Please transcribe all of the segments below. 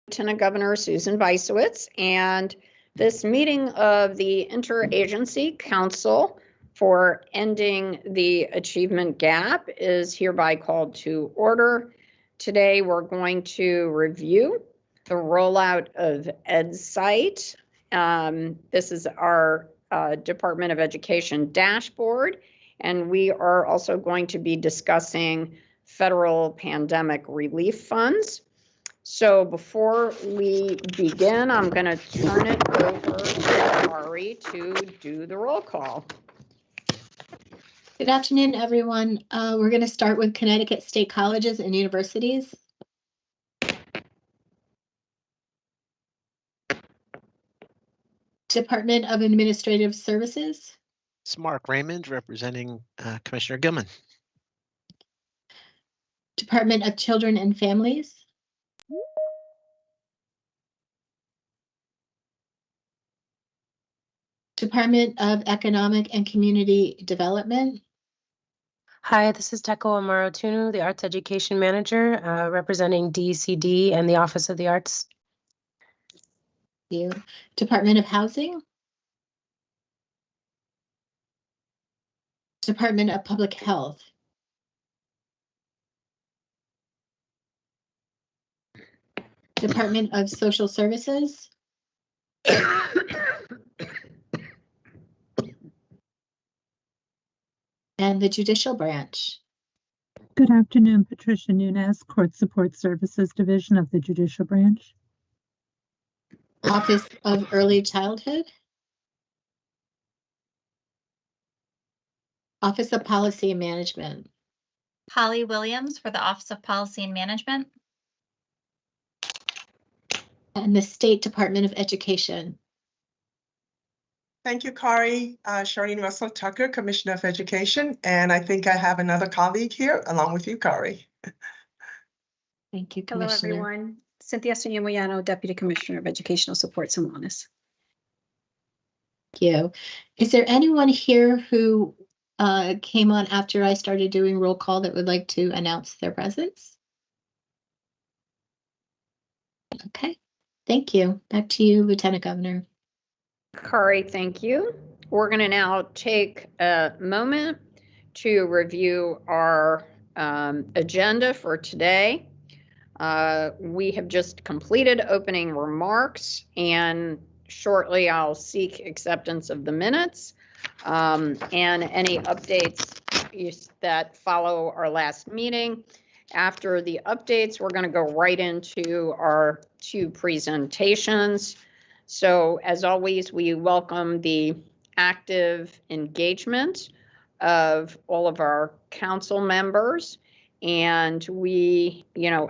Lieutenant Governor Susan Bysiewicz, and this meeting of the Interagency Council for Ending the Achievement Gap is hereby called to order. Today we're going to review the rollout of EdSite. This is our Department of Education dashboard, and we are also going to be discussing federal pandemic relief funds. So before we begin, I'm going to turn it over to Ari to do the roll call. Good afternoon, everyone. We're going to start with Connecticut State Colleges and Universities. Department of Administrative Services. It's Mark Raymond representing Commissioner Gilman. Department of Children and Families. Department of Economic and Community Development. Hi, this is Teko Amarotunu, the Arts Education Manager, representing DCD and the Office of the Arts. Thank you. Department of Housing. Department of Public Health. Department of Social Services. And the Judicial Branch. Good afternoon, Patricia Nunez, Court Support Services Division of the Judicial Branch. Office of Early Childhood. Office of Policy and Management. Holly Williams for the Office of Policy and Management. And the State Department of Education. Thank you, Kari. Charlene Russell Tucker, Commissioner of Education, and I think I have another colleague here along with you, Kari. Thank you, Hello, Commissioner. everyone. Cynthia Sonia-Moyano, Deputy Commissioner of Educational Supports and Wellness. Thank you. Is there anyone here who came on after I started doing roll call that would like to announce their presence? Okay, thank you. Back to you, Lieutenant Governor. Kari, thank you. We're going to now take a moment to review our agenda for today. We have just completed opening remarks, and shortly I'll seek acceptance of the minutes and any updates that follow our last meeting. After the updates, we're going to go right into our two presentations. So as always, we welcome the active engagement of all of our council members, and we,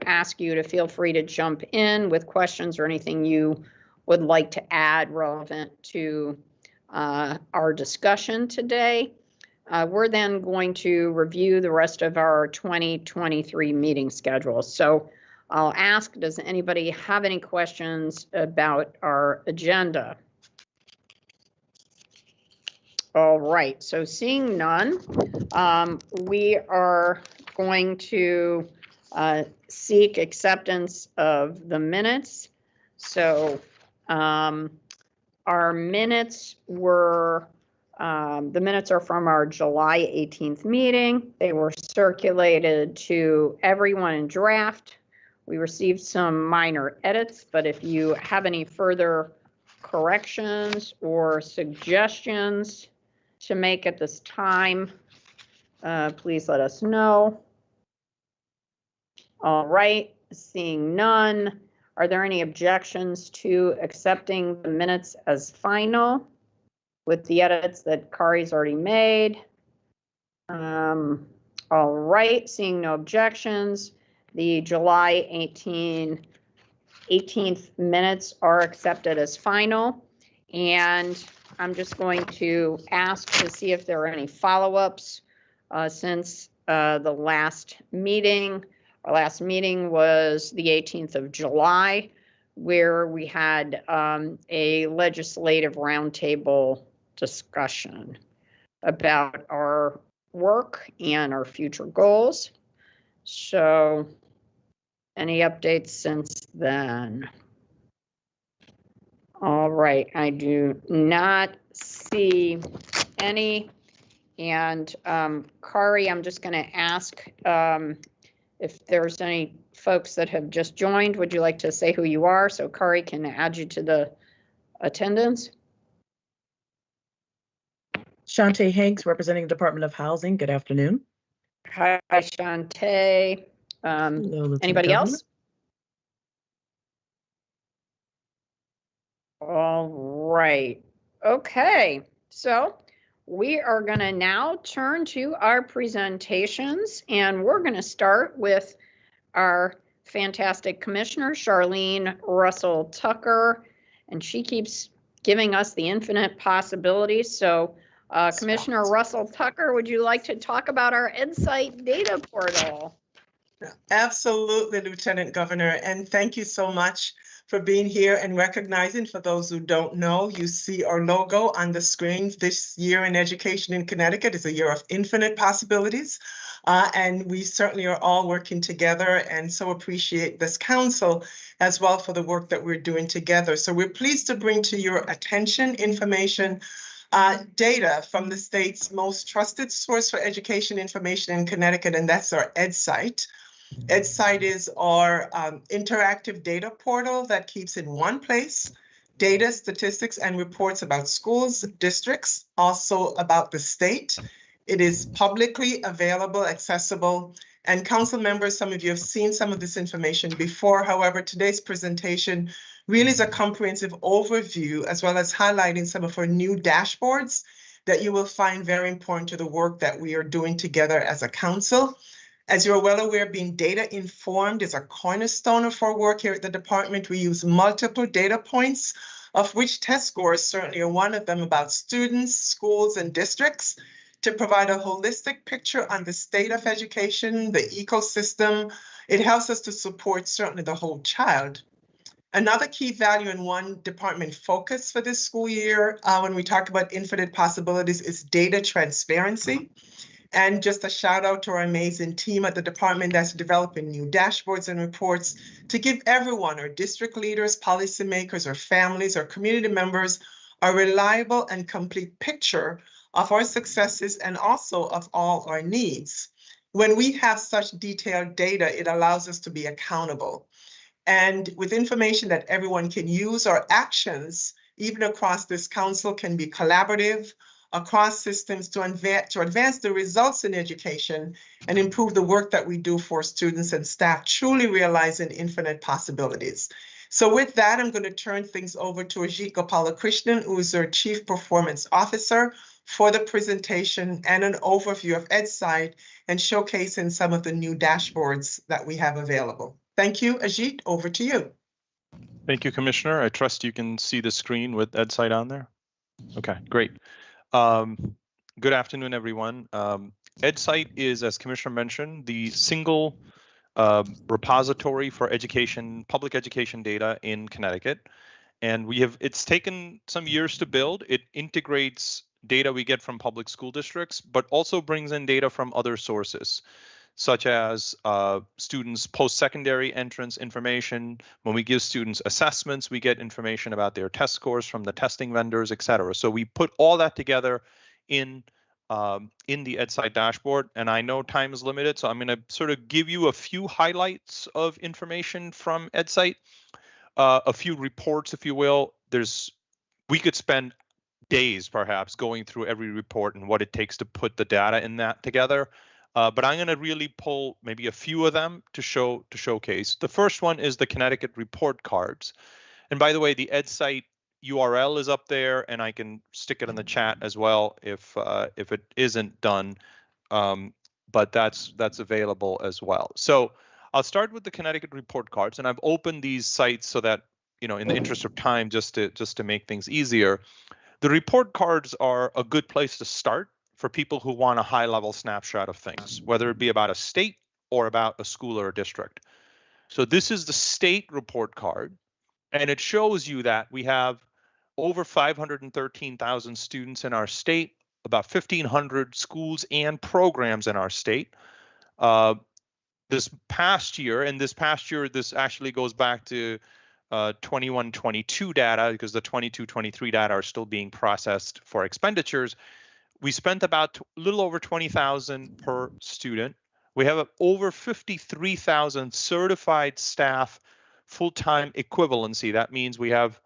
ask you to feel free to jump in with questions or anything you would like to add relevant to our discussion today. We're then going to review the rest of our 2023 meeting schedule. So I'll ask, does anybody have any questions about our agenda? All right, so seeing none, we are going to seek acceptance of the minutes. So our minutes were, the minutes are from our July 18th meeting. They were circulated to everyone in draft. We received some minor edits, but if you have any further corrections or suggestions to make at this time, please let us know. All right, seeing none, are there any objections to accepting the minutes as final with the edits that Kari's already made? All right, seeing no objections, the July 18th minutes are accepted as final. And I'm just going to ask to see if there are any follow-ups since the last meeting. Our last meeting was the 18th of July, where we had a legislative roundtable discussion about our work and our future goals. So any updates since then? All right, I do not see any. And Kari, I'm just going to ask if there's any folks that have just joined. Would you like to say who you are so Kari can add you to the attendance? Shantae Hanks, representing the Department of Housing. Good afternoon. Hi, Shantae. Hello, Lieutenant Anybody Governor. else? All right. Okay. So we are going to now turn to our presentations, and we're going to start with our fantastic commissioner, Charlene Russell Tucker, and she keeps giving us the infinite possibilities. So Commissioner Russell Tucker, would you like to talk about our EdSite data portal? Absolutely, Lieutenant Governor, and thank you so much for being here and recognizing. For those who don't know, you see our logo on the screen. This year in education in Connecticut is a year of infinite possibilities, and we certainly are all working together, and so appreciate this council as well for the work that we're doing together. So we're pleased to bring to your attention information data from the state's most trusted source for education information in Connecticut, and that's our EdSite. EdSite is our interactive data portal that keeps in one place data, statistics, and reports about schools, districts, also about the state. It is publicly available, accessible, and council members, some of you have seen some of this information before. However, today's presentation really is a comprehensive overview, as well as highlighting some of our new dashboards that you will find very important to the work that we are doing together as a council. As you're well aware, being data informed is a cornerstone of our work here at the department. We use multiple data points, of which test scores certainly are one of them, about students, schools, and districts, to provide a holistic picture on the state of education, the ecosystem. It helps us to support certainly the whole child. Another key value and one department focus for this school year, when we talk about infinite possibilities, is data transparency. And just a shout out to our amazing team at the department that's developing new dashboards and reports to give everyone, our district leaders, policymakers, or families, or community members, a reliable and complete picture of our successes and also of all our needs. When we have such detailed data, it allows us to be accountable. And with information that everyone can use, our actions, even across this council, can be collaborative across systems to advance the results in education and improve the work that we do for students and staff, truly realizing infinite possibilities. So with that, I'm going to turn things over to Ajit Gopalakrishnan, who is our Chief Performance Officer, for the presentation and an overview of EdSite and showcasing some of the new dashboards that we have available. Thank you, Ajit, over to you. Thank you, Commissioner. I trust you can see the screen with EdSite on there. Okay, great. Good afternoon, everyone. EdSite is, as Commissioner mentioned, the single repository for education, public education data in Connecticut. And it's taken some years to build. It integrates data we get from public school districts, but also brings in data from other sources, such as students' post-secondary entrance information. When we give students assessments, we get information about their test scores from the testing vendors, et cetera. So we put all that together in the EdSite dashboard. And I know time is limited, so I'm going to sort of give you a few highlights of information from EdSite, a few reports, if you will. We could spend days, perhaps, going through every report and what it takes to put the data in that together. But I'm going to really pull maybe a few of them to showcase. The first one is the Connecticut report cards. And by the way, the EdSite URL is up there, and I can stick it in the chat as well if it isn't done. But that's available as well. So I'll start with the Connecticut report cards, and I've opened these sites so that, in the interest of time, just to make things easier. The report cards are a good place to start for people who want a high-level snapshot of things, whether it be about a state or about a school or a district. So this is the state report card, and it shows you that we have over 513,000 students in our state, about 1,500 schools and programs in our state. This past year, this actually goes back to 21-22 data, because the 22-23 data are still being processed for expenditures, we spent about a little over $20,000 per student. We have over 53,000 certified staff full-time equivalency. That means we have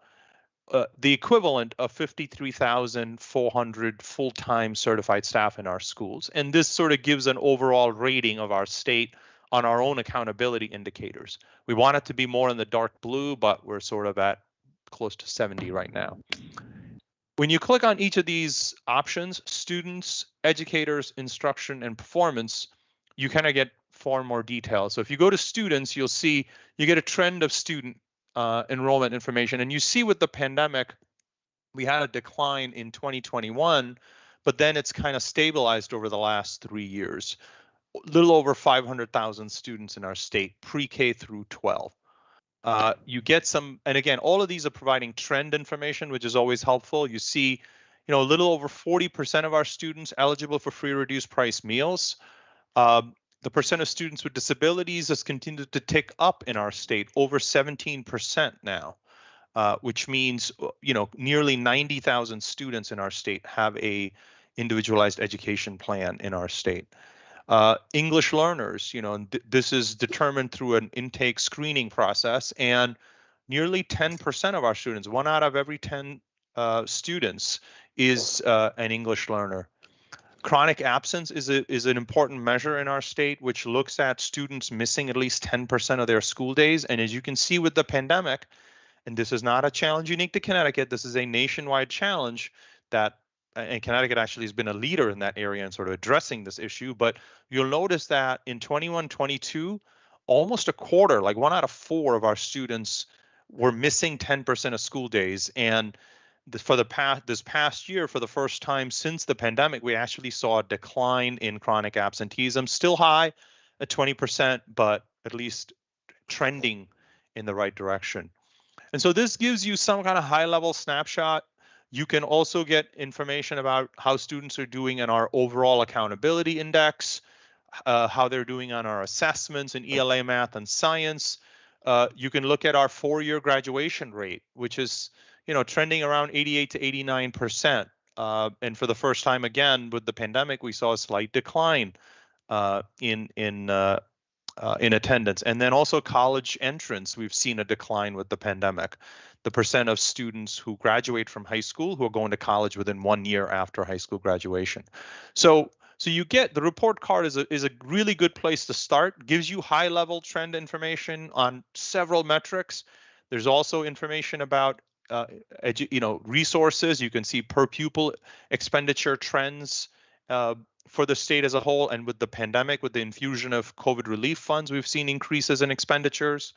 the equivalent of 53,400 full-time certified staff in our schools. And this sort of gives an overall rating of our state on our own accountability indicators. We want it to be more in the dark blue, but we're sort of at close to 70 right now. When you click on each of these options, students, educators, instruction, and performance, you kind of get far more detail. So if you go to students, you'll see you get a trend of student enrollment information. And you see with the pandemic, we had a decline in 2021, but then it's kind of stabilized over the last 3 years. A little over 500,000 students in our state, pre-K through 12. You get some, and again, all of these are providing trend information, which is always helpful. You see, a little over 40% of our students eligible for free reduced price meals. The percent of students with disabilities has continued to tick up in our state, over 17% now, which means, nearly 90,000 students in our state have a individualized education plan in our state. English learners, this is determined through an intake screening process, and nearly 10% of our students, 1 out of every 10 students is an English learner. Chronic absence is an important measure in our state, which looks at students missing at least 10% of their school days. And as you can see with the pandemic, and this is not a challenge unique to Connecticut, this is a nationwide challenge that, and Connecticut actually has been a leader in that area and sort of addressing this issue. But you'll notice that in 21-22, almost a quarter, like 1 out of 4 of our students were missing 10% of school days. And for this past year, for the first time since the pandemic, we actually saw a decline in chronic absenteeism, still high at 20%, but at least trending in the right direction. And so this gives you some kind of high-level snapshot. You can also get information about how students are doing in our overall accountability index, how they're doing on our assessments in ELA, math, and science. You can look at our 4-year graduation rate, which is trending around 88 to 89%. And for the first time again with the pandemic, we saw a slight decline in attendance. And then also college entrance, we've seen a decline with the pandemic. The percent of students who graduate from high school who are going to college within 1 year after high school graduation. So you get the report card is a really good place to start. Gives you high level trend information on several metrics. There's also information about resources. You can see per pupil expenditure trends for the state as a whole, and with the pandemic, with the infusion of COVID relief funds, we've seen increases in expenditures.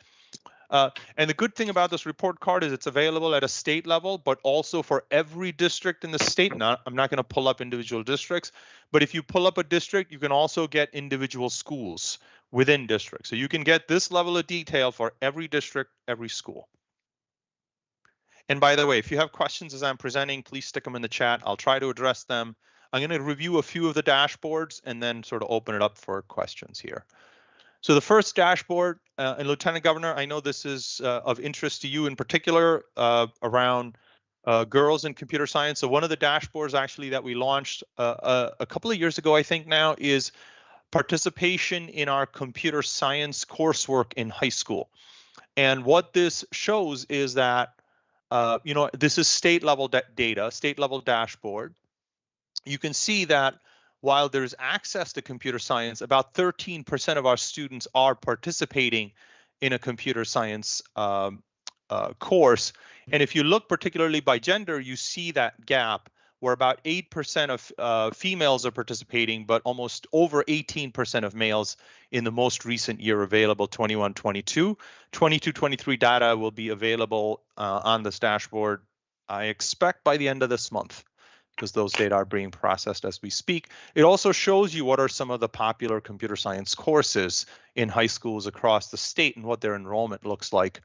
And the good thing about this report card is it's available at a state level, but also for every district in the state. Now, I'm not going to pull up individual districts, but if you pull up a district, you can also get individual schools within districts. So you can get this level of detail for every district, every school. And by the way, if you have questions as I'm presenting, please stick them in the chat. I'll try to address them. I'm going to review a few of the dashboards and then sort of open it up for questions here. So the first dashboard, and Lieutenant Governor, I know this is of interest to you in particular around girls in computer science. So one of the dashboards actually that we launched a couple of years ago, I think now, is participation in our computer science coursework in high school. And what this shows is that this is state level data, state level dashboard. You can see that while there's access to computer science, about 13% of our students are participating in a computer science course. And if you look particularly by gender, you see that gap where about 8% of females are participating, but almost over 18% of males in the most recent year available, 21-22. 22-23 data will be available on this dashboard, I expect, by the end of this month, because those data are being processed as we speak. It also shows you what are some of the popular computer science courses in high schools across the state and what their enrollment looks like.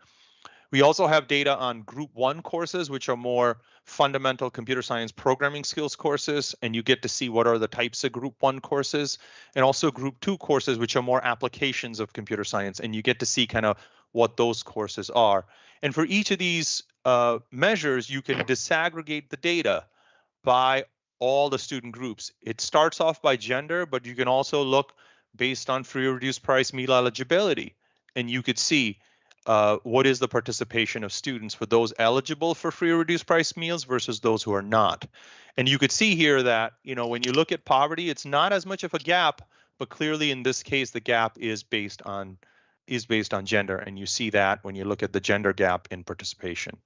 We also have data on Group 1 courses, which are more fundamental computer science programming skills courses, and you get to see what are the types of Group 1 courses, and also Group 2 courses, which are more applications of computer science, and you get to see kind of what those courses are. And for each of these measures, you can disaggregate the data by all the student groups. It starts off by gender, but you can also look based on free or reduced price meal eligibility. And you could see what is the participation of students for those eligible for free or reduced price meals versus those who are not. And you could see here that, you know, when you look at poverty, it's not as much of a gap, but clearly in this case, the gap is based on gender. And you see that when you look at the gender gap in participation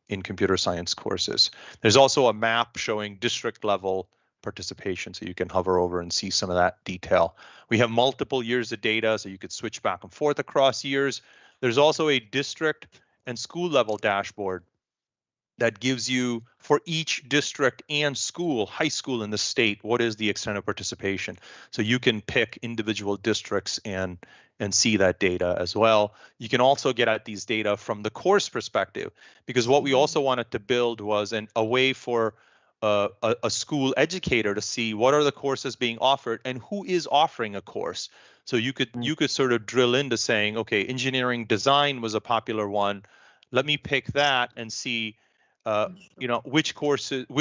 in computer science courses. There's also a map showing district level participation, so you can hover over and see some of that detail. We have multiple years of data, so you could switch back and forth across years. There's also a district and school level dashboard that gives you, for each district and school, high school in the state, what is the extent of participation. So you can pick individual districts and see that data as well. You can also get at these data from the course perspective, because what we also wanted to build was a way for a school educator to see what are the courses being offered and who is offering a course. So you could sort of drill into saying, okay, engineering design was a popular one. Let me pick that and see you know, which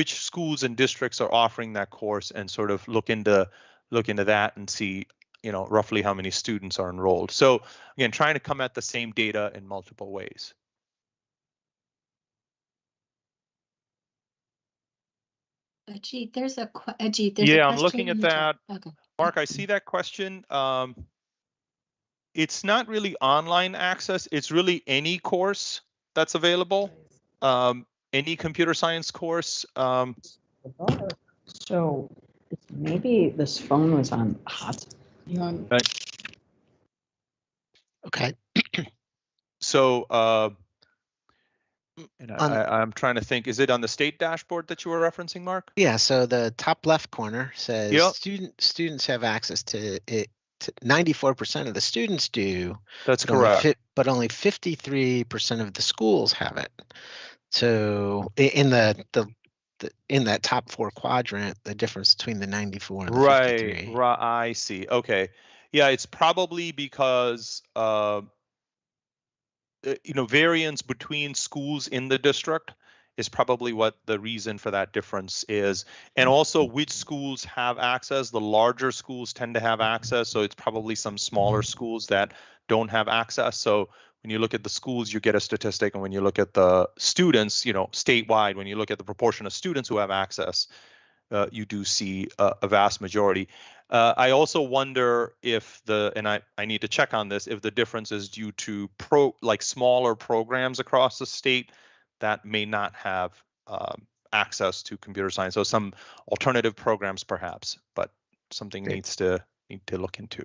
schools and districts are offering that course, and sort of look into that and see, you know, roughly how many students are enrolled. So again, trying to come at the same data in multiple ways. Ajit, there's a Yeah, I'm looking at that. Okay. Mark, I see that question. It's not really online access. It's really any course that's available. Any computer science course. So maybe this phone was on hot. Right. Okay. So and I'm trying to think, is it on the state dashboard that you were referencing, Mark? Yeah, so the top left corner says Yep. students have access to it. 94% of the students do. That's correct. But only 53% of the schools have it. So in in that top four quadrant, the difference between the 94 and the 53. Right. I see. Okay. Yeah, it's probably because you know, variance between schools in the district is probably what the reason for that difference is. And also which schools have access. The larger schools tend to have access, so it's probably some smaller schools that don't have access. So when you look at the schools, you get a statistic, and when you look at the students, you know, statewide, when you look at the proportion of students who have access, you do see a vast majority. I also wonder if and I need to check on this, if the difference is due to smaller programs across the state that may not have access to computer science. So some alternative programs perhaps, but something need to look into.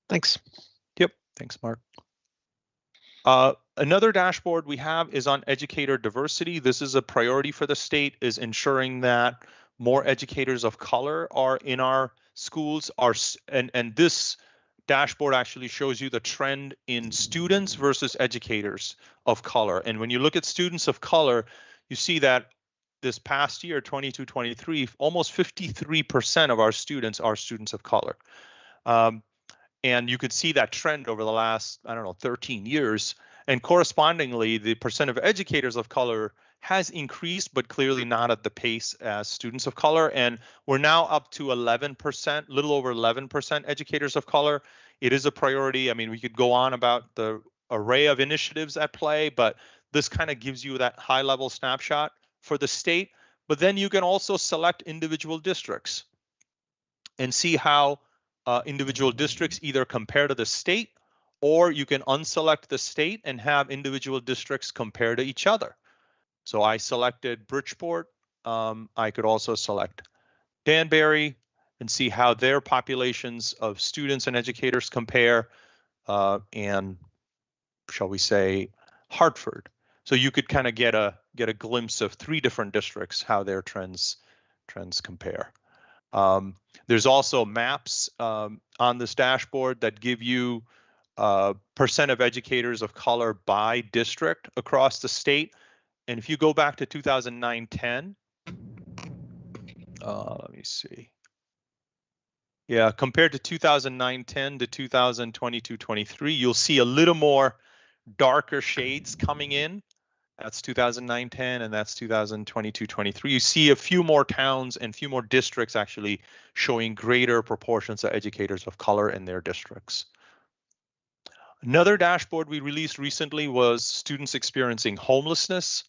Thanks. Yep. Thanks, Mark. Another dashboard we have is on educator diversity. This is a priority for the state, is ensuring that more educators of color are in our schools. And this dashboard actually shows you the trend in students versus educators of color. And when you look at students of color, you see that this past year, 22-23, almost 53% of our students are students of color. And you could see that trend over the last, 13 years. And correspondingly, the percent of educators of color has increased, but clearly not at the pace as students of color. And we're now up to 11%, little over 11% educators of color. It is a priority. I mean, we could go on about the array of initiatives at play, but this kind of gives you that high level snapshot for the state. But then you can also select individual districts and see how individual districts either compare to the state, or you can unselect the state and have individual districts compare to each other. So I selected Bridgeport. I could also select Danbury and see how their populations of students and educators compare, and shall we say Hartford. So you could kind of get a glimpse of 3 different districts, how their trends compare. There's also maps on this dashboard that give you percent of educators of color by district across the state. And if you go back to 2009-10, let me see. Yeah, compared to 2009-10 to 2022-23, you'll see a little more darker shades coming in. That's 2009-10, and that's 2022-23. You see a few more towns and few more districts actually showing greater proportions of educators of color in their districts. Another dashboard we released recently was students experiencing homelessness.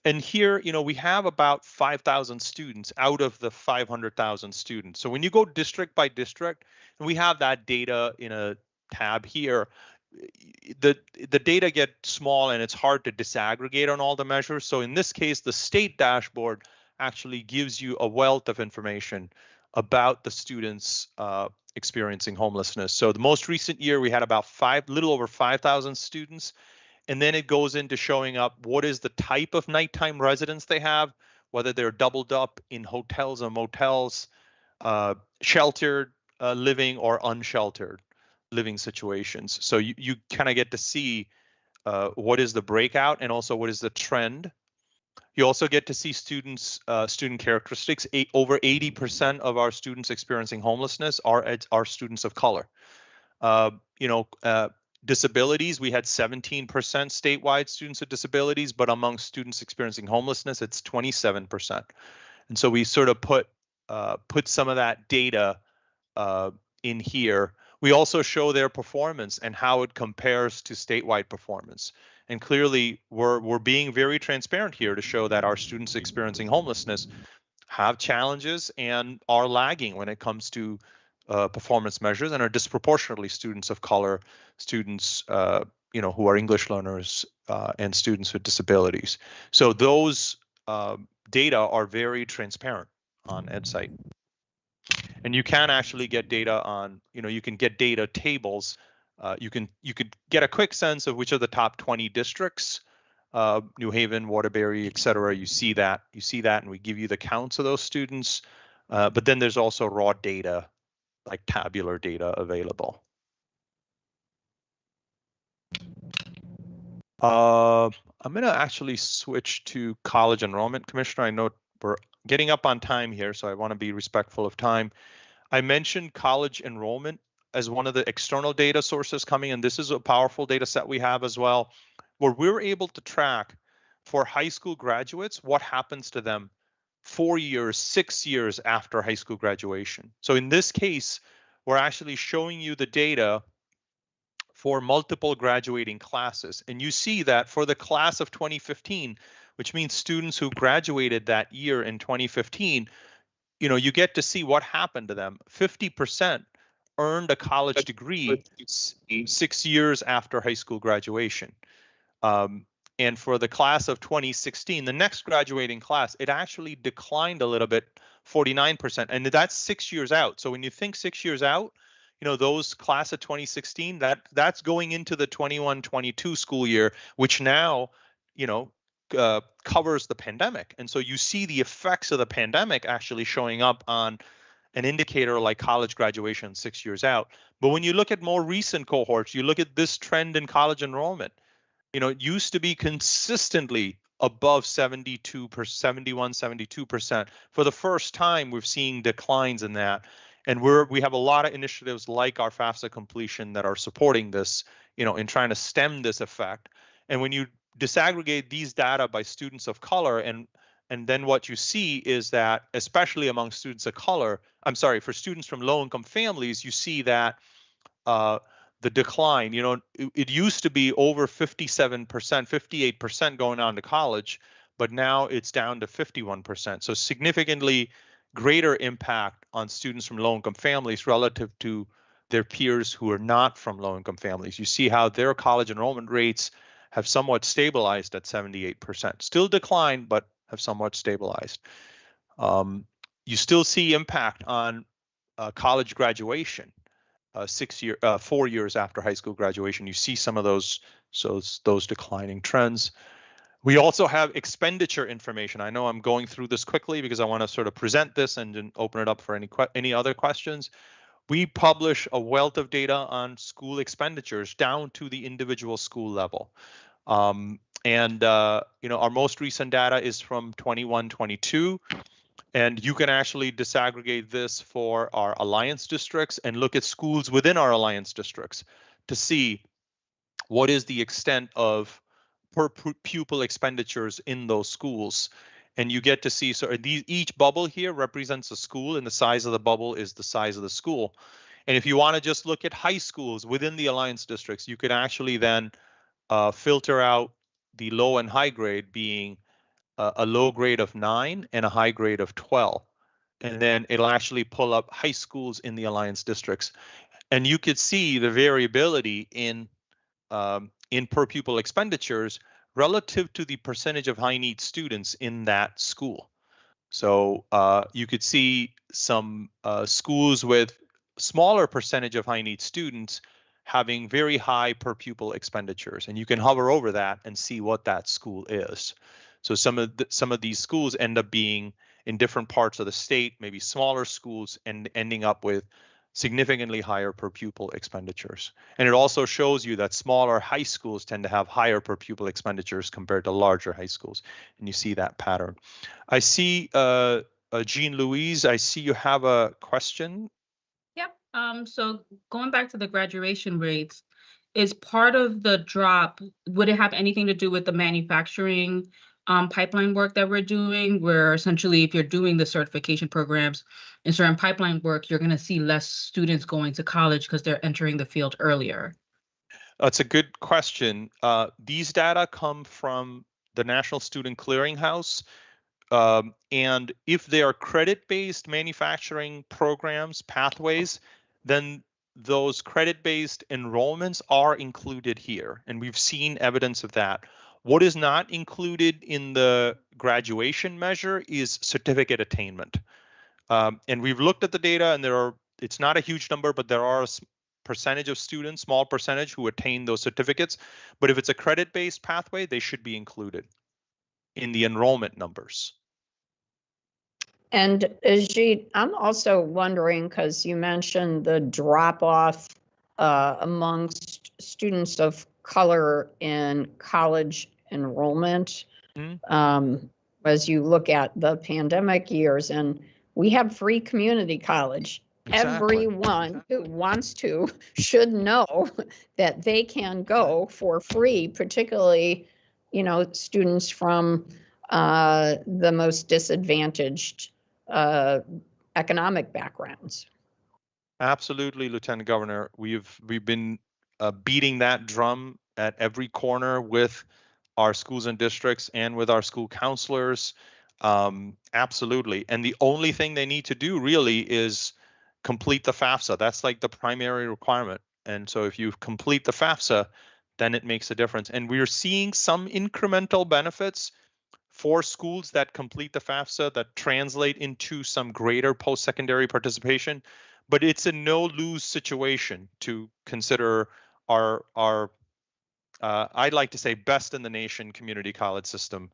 And here, we have about 5,000 students out of the 500,000 students. So when you go district by district, and we have that data in a tab here, the data get small and it's hard to disaggregate on all the measures. So in this case, the state dashboard actually gives you a wealth of information about the students experiencing homelessness. So the most recent year, we had about little over 5,000 students. And then it goes into showing up what is the type of nighttime residence they have, whether they're doubled up in hotels or motels, sheltered living or unsheltered living situations. So you kind of get to see what is the breakout and also what is the trend. You also get to see student characteristics. Over 80% of our students experiencing homelessness are students of color. Disabilities, we had 17% statewide students with disabilities, but among students experiencing homelessness, it's 27%. And so we sort of put some of that data in here. We also show their performance and how it compares to statewide performance. And clearly, we're being very transparent here to show that our students experiencing homelessness have challenges and are lagging when it comes to performance measures, and are disproportionately students of color, students who are English learners, and students with disabilities. So those data are very transparent on EdSite. And you can actually get data on, you can get data tables. You could get a quick sense of which are the top 20 districts, New Haven, Waterbury, et cetera. You see that, and we give you the counts of those students. But then there's also raw data, like tabular data available. I'm going to actually switch to college enrollment, Commissioner. I know we're getting up on time here, so I want to be respectful of time. I mentioned college enrollment as one of the external data sources coming, and this is a powerful data set we have as well, where we're able to track for high school graduates what happens to them 4 years, 6 years after high school graduation. So in this case, we're actually showing you the data for multiple graduating classes. And you see that for the class of 2015, which means students who graduated that year in 2015, you get to see what happened to them. 50% earned a college degree 6 years after high school graduation. And for the class of 2016, the next graduating class, it actually declined a little bit, 49%, and that's 6 years out. So when you think 6 years out, those class of 2016, that's going into the 21-22 school year, which now, covers the pandemic. And so you see the effects of the pandemic actually showing up on an indicator like college graduation 6 years out. But when you look at more recent cohorts, you look at this trend in college enrollment, it used to be consistently above 72%. For the first time, we're seeing declines in that. And we have a lot of initiatives like our FAFSA completion that are supporting this, in trying to stem this effect. And when you disaggregate these data by students of color, and then what you see is that, especially among students of color, for students from low-income families, you see that the decline, it used to be over 57%, 58% going on to college, but now it's down to 51%. So significantly greater impact on students from low-income families relative to their peers who are not from low-income families. You see how their college enrollment rates have somewhat stabilized at 78%. Still declined, but have somewhat stabilized. You still see impact on college graduation. 4 years after high school graduation, you see some of those declining trends. We also have expenditure information. I know I'm going through this quickly because I want to sort of present this and then open it up for any other questions. We publish a wealth of data on school expenditures down to the individual school level. Our most recent data is from 21-22. And you can actually disaggregate this for our alliance districts and look at schools within our alliance districts to see what is the extent of per pupil expenditures in those schools. And you get to see, so each bubble here represents a school, and the size of the bubble is the size of the school. And if you want to just look at high schools within the alliance districts, you could actually then filter out the low and high grade being a low grade of 9 and a high grade of 12. And then it'll actually pull up high schools in the alliance districts. And you could see the variability in per pupil expenditures relative to the percentage of high need students in that school. So you could see some schools with smaller percentage of high need students having very high per pupil expenditures, and you can hover over that and see what that school is. So some of these schools end up being in different parts of the state, maybe smaller schools, and ending up with significantly higher per pupil expenditures. And it also shows you that smaller high schools tend to have higher per pupil expenditures compared to larger high schools. And you see that pattern. I see Jean Louise, I see you have a question. Yep. So going back to the graduation rates, is part of the drop, would it have anything to do with the manufacturing pipeline work that we're doing, where essentially if you're doing the certification programs in certain pipeline work, you're going to see less students going to college because they're entering the field earlier? That's a good question. These data come from the National Student Clearinghouse. And if they are credit-based manufacturing programs, pathways, then those credit-based enrollments are included here. And we've seen evidence of that. What is not included in the graduation measure is certificate attainment. And we've looked at the data, and it's not a huge number, but there are a percentage of students, small percentage, who attain those certificates. But if it's a credit-based pathway, they should be included in the enrollment numbers. And Ajit, I'm also wondering, because you mentioned the drop-off amongst students of color in college enrollment, as you look at the pandemic years, and we have free community college. Exactly. Everyone who wants to should know that they can go for free, particularly, students from the most disadvantaged economic backgrounds. Absolutely, Lieutenant Governor. We've been beating that drum at every corner with our schools and districts and with our school counselors. Absolutely. And the only thing they need to do really is complete the FAFSA. That's like the primary requirement. And so if you complete the FAFSA, then it makes a difference. And we're seeing some incremental benefits for schools that complete the FAFSA that translate into some greater post-secondary participation. But it's a no-lose situation to consider our I'd like to say best in the nation community college system.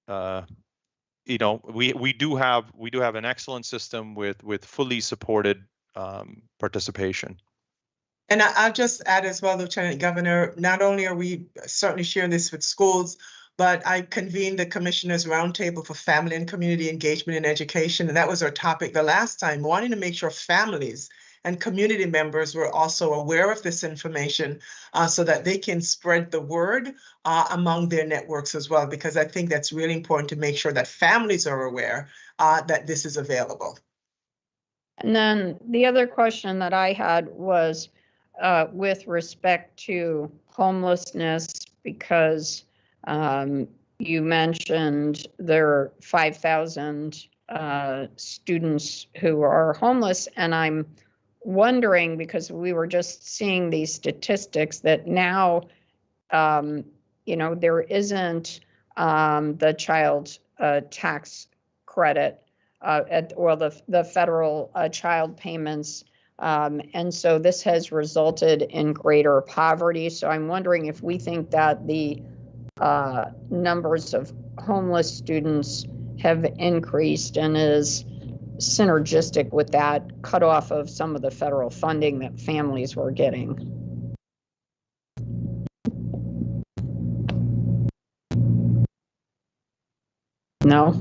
We do have an excellent system with fully supported participation. And I'll just add as well, Lieutenant Governor, not only are we certainly sharing this with schools, but I convened the Commissioners Roundtable for Family and Community Engagement in Education, and that was our topic the last time, wanting to make sure families and community members were also aware of this information so that they can spread the word among their networks as well, because I think that's really important to make sure that families are aware that this is available. And then the other question that I had was with respect to homelessness, because you mentioned there are 5,000 students who are homeless, and I'm wondering, because we were just seeing these statistics, that now, there isn't the child tax credit or the federal child payments. And so this has resulted in greater poverty. So I'm wondering if we think that the numbers of homeless students have increased and is synergistic with that cutoff of some of the federal funding that families were getting. No?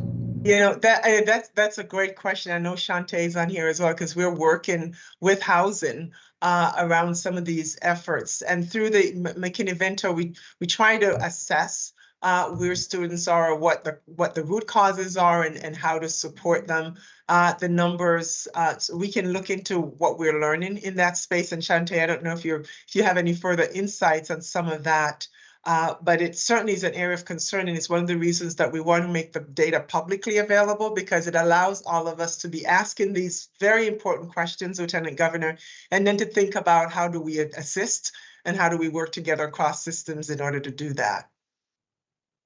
You know, that's a great question. I know Shantae's on here as well, because we're working with housing around some of these efforts. And through the McKinney-Vento, we try to assess where students are, what the root causes are, and how to support them. The numbers, so we can look into what we're learning in that space. And Shantae, I don't know if you have any further insights on some of that. But it certainly is an area of concern, and it's one of the reasons that we want to make the data publicly available, because it allows all of us to be asking these very important questions, Lieutenant Governor, and then to think about how do we assist and how do we work together across systems in order to do that.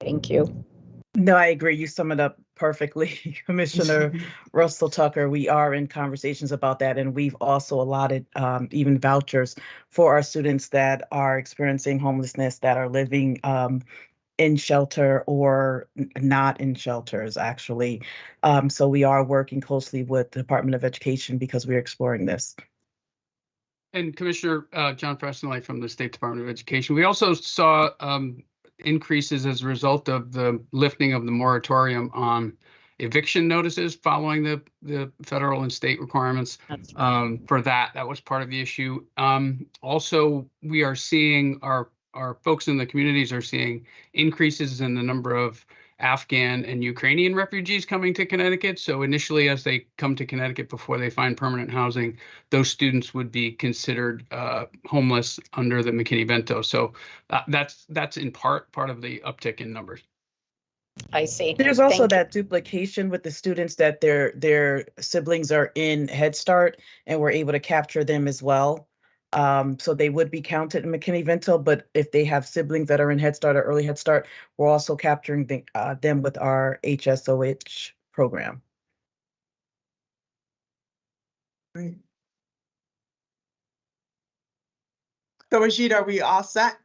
Thank you. No, I agree. You sum it up perfectly, Commissioner Russell Tucker. We are in conversations about that, and we've also allotted even vouchers for our students that are experiencing homelessness, that are living in shelter or not in shelters, actually. So we are working closely with the Department of Education because we're exploring this. And Commissioner John Fresnelli from the State Department of Education, we also saw increases as a result of the lifting of the moratorium on eviction notices following the federal and state requirements for that. That was part of the issue. Also, we are seeing our folks in the communities are seeing increases in the number of Afghan and Ukrainian refugees coming to Connecticut. So initially, as they come to Connecticut before they find permanent housing, those students would be considered homeless under the McKinney-Vento. So that's in part of the uptick in numbers. I see. There's also that duplication with the students that their siblings are in Head Start, and we're able to capture them as well. So they would be counted in McKinney-Vento, but if they have siblings that are in Head Start or Early Head Start, we're also capturing them with our HSOH program. Great. So Rashid, are we all set?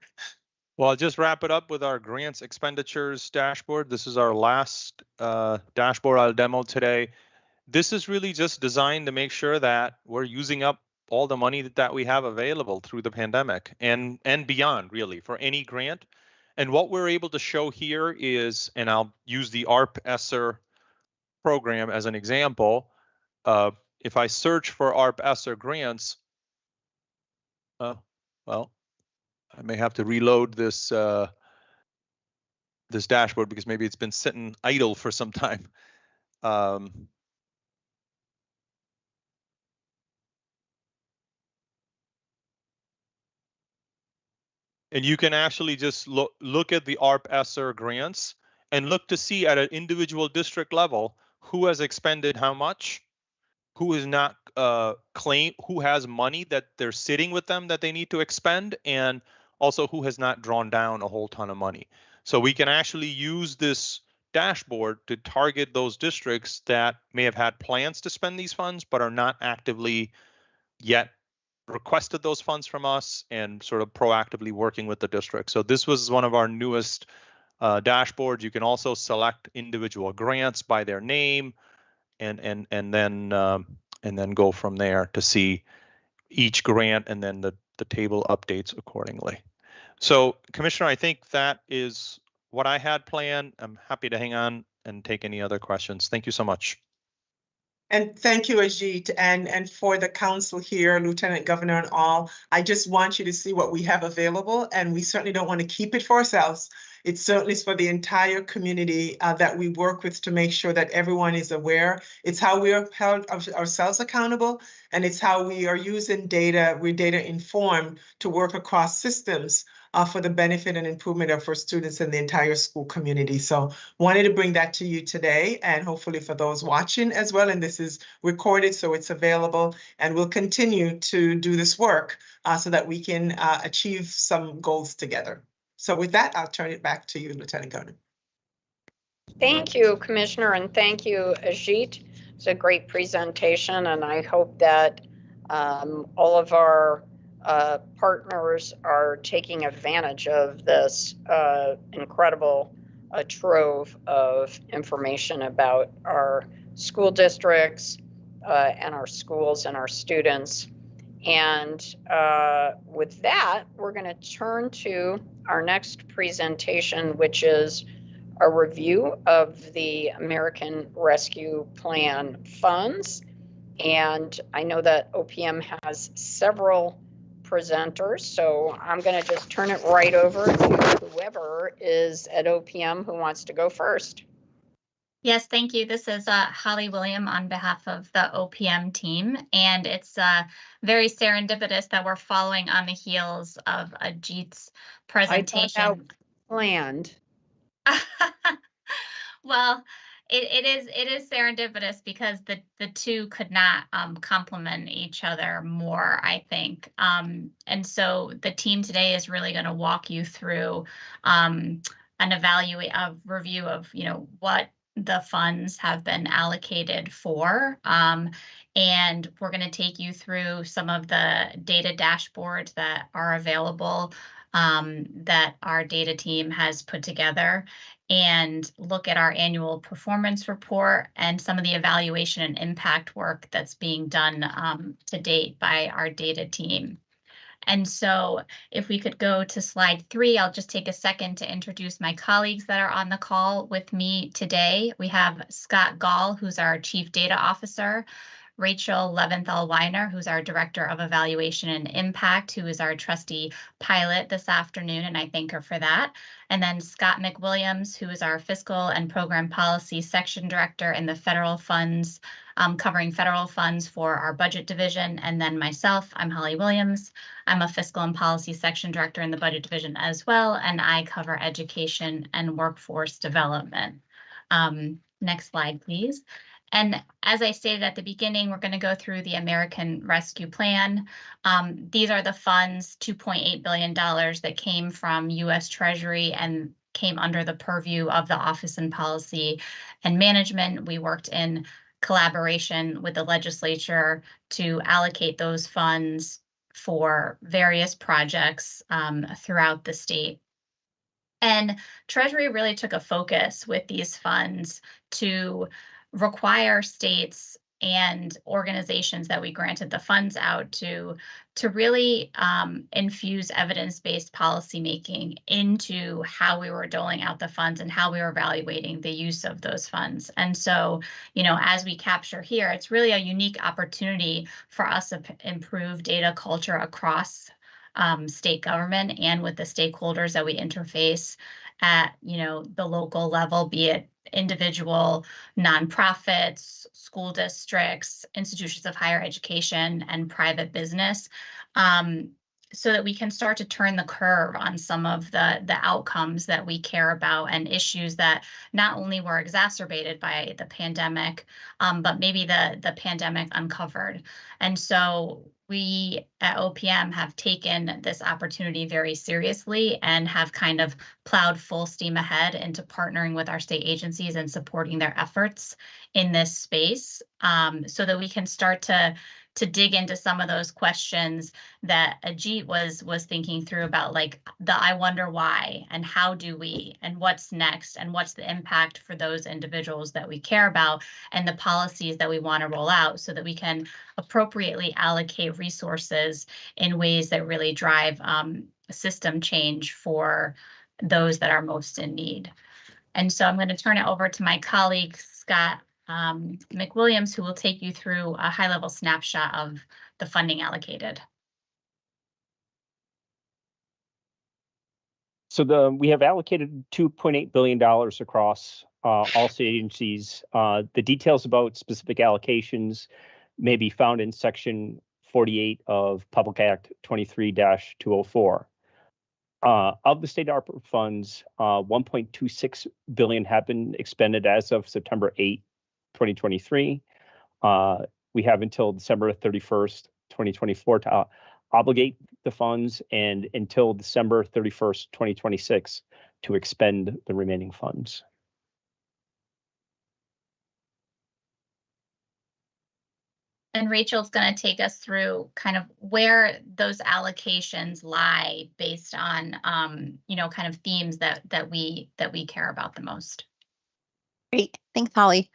Well, I'll just wrap it up with our grants expenditures dashboard. This is our last dashboard I'll demo today. This is really just designed to make sure that we're using up all the money that we have available through the pandemic and beyond, really, for any grant. And what we're able to show here is, and I'll use the ARP-ESSER program as an example. If I search for ARP-ESSER grants, well, I may have to reload this this dashboard because maybe it's been sitting idle for some time. And you can actually just look at the ARP-ESSER grants and look to see at an individual district level who has expended how much, who is not who has money that they're sitting with them that they need to expend, and also who has not drawn down a whole ton of money. So we can actually use this dashboard to target those districts that may have had plans to spend these funds but are not actively yet requested those funds from us, and sort of proactively working with the district. So this was one of our newest dashboards. You can also select individual grants by their name, and then go from there to see each grant, and then the table updates accordingly. So, Commissioner, I think that is what I had planned. I'm happy to hang on and take any other questions. Thank you so much. And thank you, Ajit, and for the council here, Lieutenant Governor and all. I just want you to see what we have available, and we certainly don't want to keep it for ourselves. It certainly is for the entire community that we work with to make sure that everyone is aware. It's how we are held ourselves accountable, and it's how we are using data, we're data informed to work across systems for the benefit and improvement of our students and the entire school community. So wanted to bring that to you today, and hopefully for those watching as well. And this is recorded, so it's available, and we'll continue to do this work so that we can achieve some goals together. So with that, I'll turn it back to you, Lieutenant Governor. Thank you, Commissioner, and thank you, Ajit. It's a great presentation, and I hope that all of our partners are taking advantage of this incredible trove of information about our school districts and our schools and our students. And with that, we're going to turn to our next presentation, which is a review of the American Rescue Plan funds. And I know that OPM has several presenters, so I'm going to just turn it right over to whoever is at OPM who wants to go first. Yes, thank you. This is Holly William on behalf of the OPM team, and it's very serendipitous that we're following on the heels of Ajit's presentation. I thought that planned. Well, it is serendipitous because the two could not complement each other more, I think. And so the team today is really going to walk you through an review of, you know, what the funds have been allocated for. And we're going to take you through some of the data dashboards that are available that our data team has put together, and look at our annual performance report and some of the evaluation and impact work that's being done to date by our data team. And so if we could go to slide 3, I'll just take a second to introduce my colleagues that are on the call with me today. We have Scott Gall, who's our Chief Data Officer, Rachel Leventhal-Weiner, who's our Director of Evaluation and Impact, who is our trustee pilot this afternoon, and I thank her for that. And then Scott McWilliams, who is our Fiscal and Program Policy Section Director in the federal funds, covering federal funds for our budget division. And then myself, I'm Holly Williams. I'm a Fiscal and Policy Section Director in the budget division as well, and I cover education and workforce development. Next slide, please. And as I stated at the beginning, we're going to go through the American Rescue Plan. These are the funds, $2.8 billion that came from U.S. Treasury and came under the purview of the Office in Policy and Management. We worked in collaboration with the legislature to allocate those funds for various projects throughout the state. And Treasury really took a focus with these funds to require states and organizations that we granted the funds out to really infuse evidence-based policymaking into how we were doling out the funds and how we were evaluating the use of those funds. And so, you know, as we capture here, it's really a unique opportunity for us to improve data culture across state government and with the stakeholders that we interface at, you know, the local level, be it individual nonprofits, school districts, institutions of higher education, and private business, so that we can start to turn the curve on some of the outcomes that we care about and issues that not only were exacerbated by the pandemic, but maybe the pandemic uncovered. And so we at OPM have taken this opportunity very seriously and have kind of plowed full steam ahead into partnering with our state agencies and supporting their efforts in this space, so that we can start to dig into some of those questions that Ajit was thinking through about, like the I wonder why and how do we and what's next and what's the impact for those individuals that we care about and the policies that we want to roll out, so that we can appropriately allocate resources in ways that really drive system change for those that are most in need. And so I'm going to turn it over to my colleague, Scott McWilliams, who will take you through a high-level snapshot of the funding allocated. So we have allocated $2.8 billion across all state agencies. The details about specific allocations may be found in Section 48 of Public Act 23-204. Of the state ARPA funds, $1.26 billion have been expended as of September 8, 2023. We have until December 31st, 2024 to obligate the funds, and until December 31st, 2026 to expend the remaining funds. And Rachel's going to take us through kind of where those allocations lie based on, you know, kind of themes that we care about the most. Great, thanks, Holly.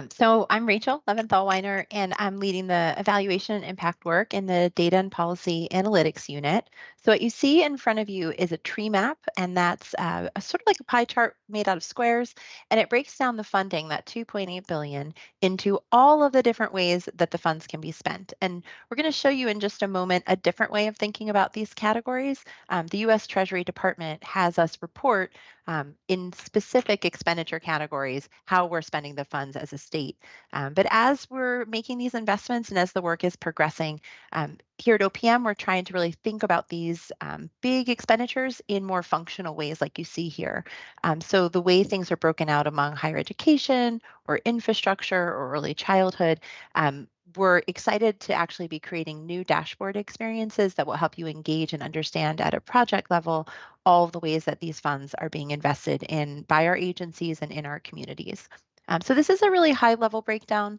So I'm Rachel Leventhal-Weiner, and I'm leading the evaluation and impact work in the Data and Policy Analytics unit. So what you see in front of you is a tree map, and that's a sort of like a pie chart made out of squares, and it breaks down the funding, that $2.8 billion, into all of the different ways that the funds can be spent. And we're going to show you in just a moment a different way of thinking about these categories. The U.S. Treasury Department has us report in specific expenditure categories how we're spending the funds as a state. But as we're making these investments and as the work is progressing, here at OPM, we're trying to really think about these big expenditures in more functional ways like you see here. So the way things are broken out among higher education or infrastructure or early childhood, we're excited to actually be creating new dashboard experiences that will help you engage and understand at a project level all of the ways that these funds are being invested in by our agencies and in our communities. So this is a really high level breakdown.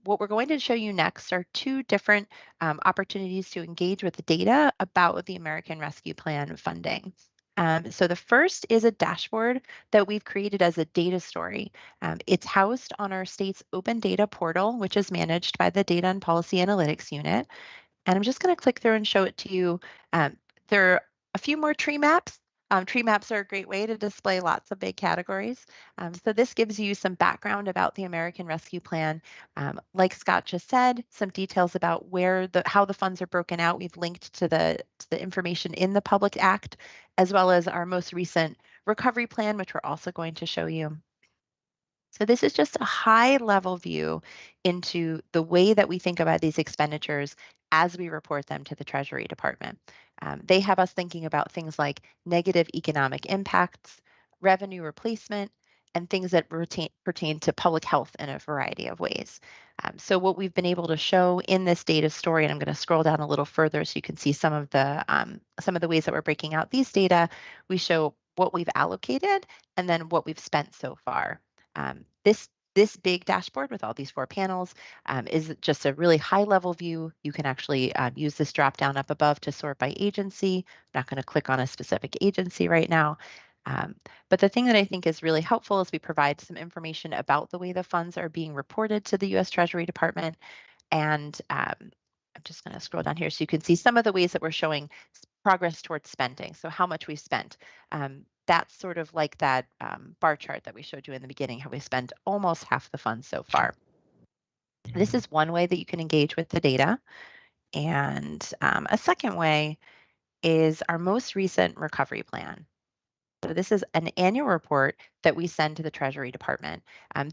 What we're going to show you next are two different opportunities to engage with the data about the American Rescue Plan funding. So the first is a dashboard that we've created as a data story. It's housed on our state's open data portal, which is managed by the Data and Policy Analytics unit. And I'm just going to click through and show it to you. There are a few more tree maps. Tree maps are a great way to display lots of big categories. So this gives you some background about the American Rescue Plan. Like Scott just said, some details about how the funds are broken out. We've linked to the information in the Public Act, as well as our most recent recovery plan, which we're also going to show you. So this is just a high level view into the way that we think about these expenditures as we report them to the Treasury Department. They have us thinking about things like negative economic impacts, revenue replacement, and things that pertain to public health in a variety of ways. So what we've been able to show in this data story, and I'm going to scroll down a little further so you can see some of the ways that we're breaking out these data. We show what we've allocated and then what we've spent so far. This big dashboard with all these 4 panels is just a really high level view. You can actually use this drop down up above to sort by agency. I'm not going to click on a specific agency right now. But the thing that I think is really helpful is we provide some information about the way the funds are being reported to the U.S. Treasury Department. And I'm just going to scroll down here so you can see some of the ways that we're showing progress towards spending. So how much we spent. That's sort of like that bar chart that we showed you in the beginning, how we spent almost half the funds so far. This is one way that you can engage with the data. And a second way is our most recent recovery plan. So this is an annual report that we send to the Treasury Department.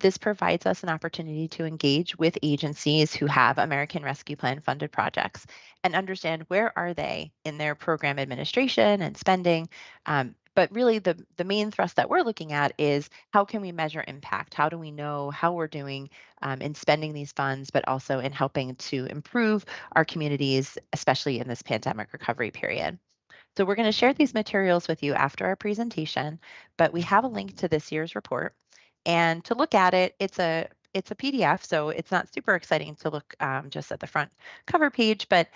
This provides us an opportunity to engage with agencies who have American Rescue Plan funded projects and understand where are they in their program administration and spending. But really the main thrust that we're looking at is how can we measure impact? How do we know how we're doing in spending these funds, but also in helping to improve our communities, especially in this pandemic recovery period. So we're going to share these materials with you after our presentation, but we have a link to this year's report. And to look at it, it's a PDF, so it's not super exciting to look just at the front cover page, but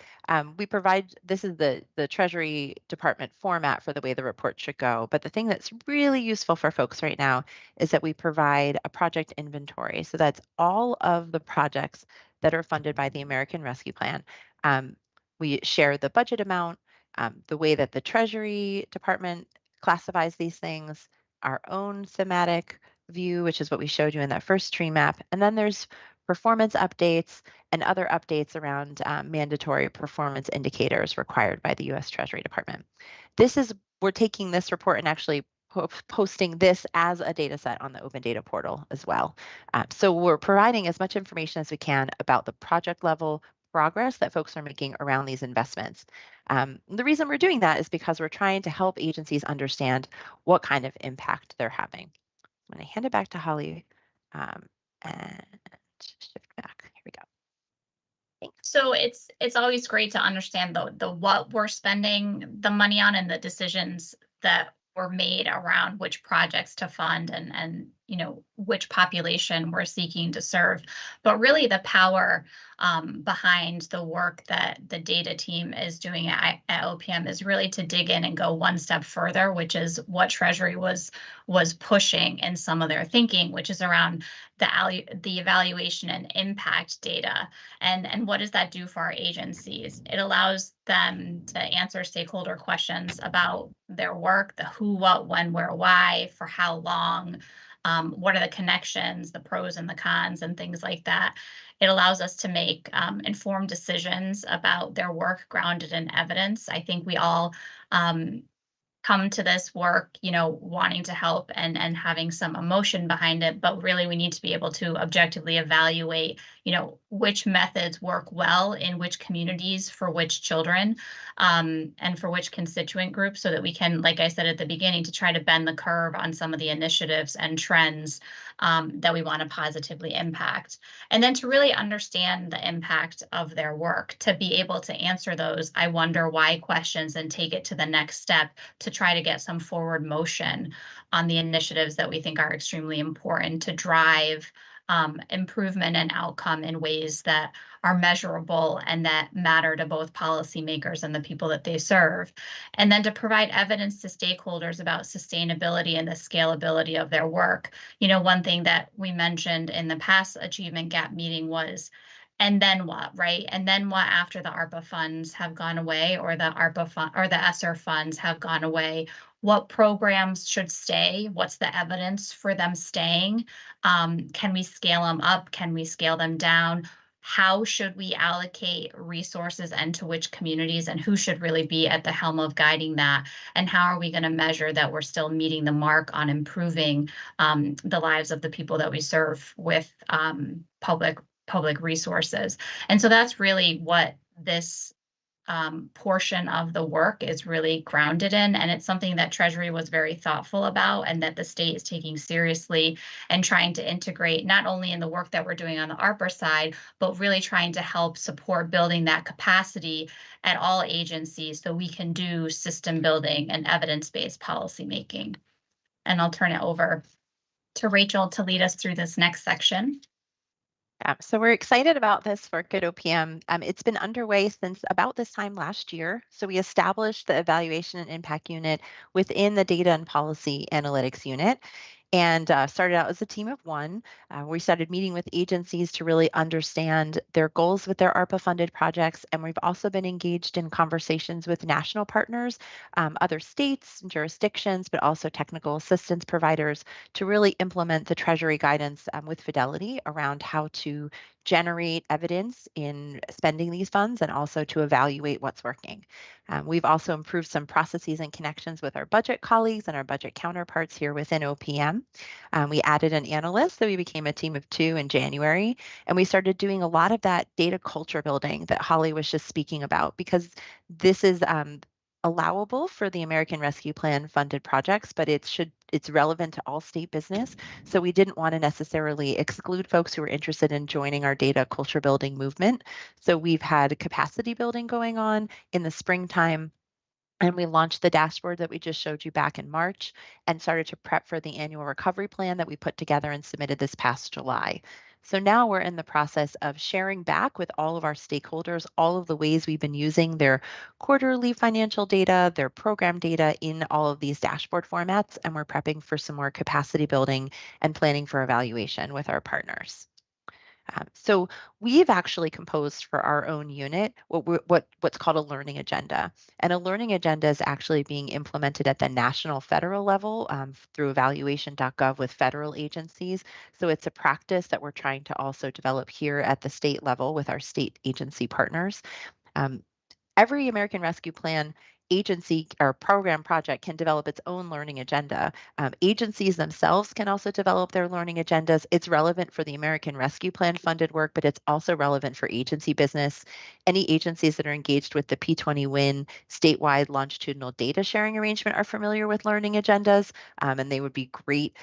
we provide, this is the Treasury Department format for the way the report should go. But the thing that's really useful for folks right now is that we provide a project inventory. So that's all of the projects that are funded by the American Rescue Plan. We share the budget amount, the way that the Treasury Department classifies these things, our own thematic view, which is what we showed you in that first tree map. And then there's performance updates and other updates around mandatory performance indicators required by the U.S. Treasury Department. We're taking this report and actually posting this as a data set on the Open Data Portal as well. So we're providing as much information as we can about the project level progress that folks are making around these investments. The reason we're doing that is because we're trying to help agencies understand what kind of impact they're having. I'm going to hand it back to Holly and shift back. Here we go. Thanks. So it's always great to understand the what we're spending the money on and the decisions that were made around which projects to fund and which population we're seeking to serve. But really the power behind the work that the data team is doing at OPM is really to dig in and go one step further, which is what Treasury was pushing in some of their thinking, which is around the evaluation and impact data. And what does that do for our agencies? It allows them to answer stakeholder questions about their work, the who, what, when, where, why, for how long, what are the connections, the pros and the cons, and things like that. It allows us to make informed decisions about their work grounded in evidence. I think we all come to this work, wanting to help and having some emotion behind it, but really we need to be able to objectively evaluate, which methods work well in which communities for which children and for which constituent groups, so that we can, like I said at the beginning, to try to bend the curve on some of the initiatives and trends that we want to positively impact. And then to really understand the impact of their work, to be able to answer those I wonder why questions and take it to the next step to try to get some forward motion on the initiatives that we think are extremely important to drive improvement and outcome in ways that are measurable and that matter to both policymakers and the people that they serve. And then to provide evidence to stakeholders about sustainability and the scalability of their work. One thing that we mentioned in the past achievement gap meeting was, and then what, right? And then what after the ARPA funds have gone away, or the ARPA fund or the ESSER funds have gone away? What programs should stay? What's the evidence for them staying? Can we scale them up? Can we scale them down? How should we allocate resources and to which communities, and who should really be at the helm of guiding that? And how are we going to measure that we're still meeting the mark on improving the lives of the people that we serve with public resources? And so that's really what this portion of the work is really grounded in. And it's something that Treasury was very thoughtful about, and that the state is taking seriously and trying to integrate not only in the work that we're doing on the ARPA side, but really trying to help support building that capacity at all agencies so we can do system building and evidence-based policymaking. And I'll turn it over to Rachel to lead us through this next section. So we're excited about this work at OPM. It's been underway since about this time last year. So we established the Evaluation and Impact Unit within the Data and Policy Analytics Unit, and started out as a team of one. We started meeting with agencies to really understand their goals with their ARPA-funded projects, and we've also been engaged in conversations with national partners, other states and jurisdictions, but also technical assistance providers to really implement the Treasury guidance with fidelity around how to generate evidence in spending these funds and also to evaluate what's working. We've also improved some processes and connections with our budget colleagues and our budget counterparts here within OPM. We added an analyst, so we became a team of 2 in January, and we started doing a lot of that data culture building that Holly was just speaking about, because this is allowable for the American Rescue Plan funded projects, but it's relevant to all state business. So we didn't want to necessarily exclude folks who are interested in joining our data culture building movement. So we've had capacity building going on in the springtime, and we launched the dashboard that we just showed you back in March and started to prep for the annual recovery plan that we put together and submitted this past July. So now we're in the process of sharing back with all of our stakeholders all of the ways we've been using their quarterly financial data, their program data in all of these dashboard formats, and we're prepping for some more capacity building and planning for evaluation with our partners. So we've actually composed for our own unit what's called a learning agenda. And a learning agenda is actually being implemented at the national federal level through evaluation.gov with federal agencies. So it's a practice that we're trying to also develop here at the state level with our state agency partners. Every American Rescue Plan agency or program project can develop its own learning agenda. Agencies themselves can also develop their learning agendas. It's relevant for the American Rescue Plan funded work, but it's also relevant for agency business. Any agencies that are engaged with the P20WIN statewide longitudinal data sharing arrangement are familiar with learning agendas, and they would be great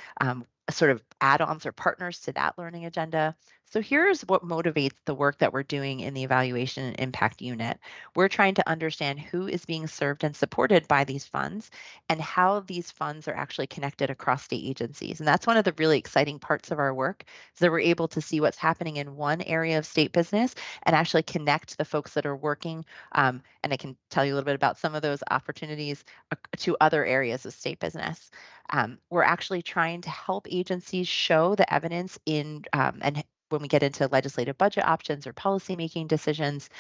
sort of add-ons or partners to that learning agenda. So here's what motivates the work that we're doing in the Evaluation and Impact Unit. We're trying to understand who is being served and supported by these funds and how these funds are actually connected across state agencies. And that's one of the really exciting parts of our work, is that we're able to see what's happening in one area of state business and actually connect the folks that are working, and I can tell you a little bit about some of those opportunities to other areas of state business. We're actually trying to help agencies show the evidence in, and when we get into legislative budget options or policymaking decisions,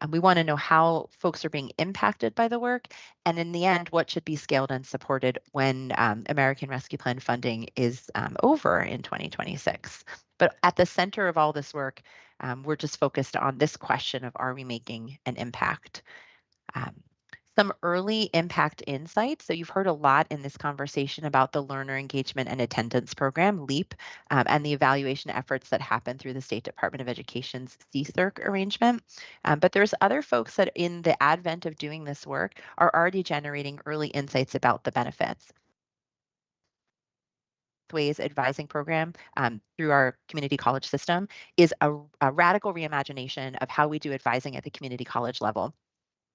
we want to know how folks are being impacted by the work. And in the end, what should be scaled and supported when American Rescue Plan funding is over in 2026. But at the center of all this work, we're just focused on this question of, are we making an impact? Some early impact insights. So you've heard a lot in this conversation about the Learner Engagement and Attendance Program, LEAP, and the evaluation efforts that happen through the State Department of Education's CSERC arrangement. But there's other folks that in the advent of doing this work are already generating early insights about the benefits. Ways advising program through our community college system is a radical reimagination of how we do advising at the community college level.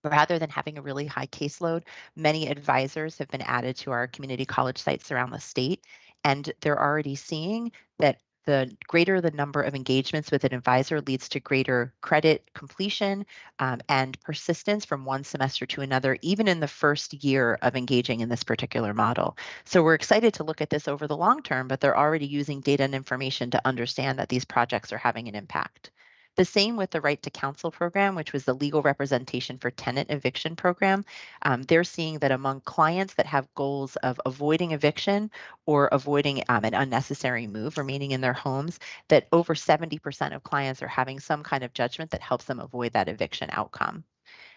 Rather than having a really high caseload, many advisors have been added to our community college sites around the state, and they're already seeing that the greater the number of engagements with an advisor leads to greater credit completion and persistence from one semester to another, even in the first year of engaging in this particular model. So we're excited to look at this over the long term, but they're already using data and information to understand that these projects are having an impact. The same with the Right to Counsel program, which was the legal representation for tenant eviction program. They're seeing that among clients that have goals of avoiding eviction or avoiding an unnecessary move, remaining in their homes, that over 70% of clients are having some kind of judgment that helps them avoid that eviction outcome.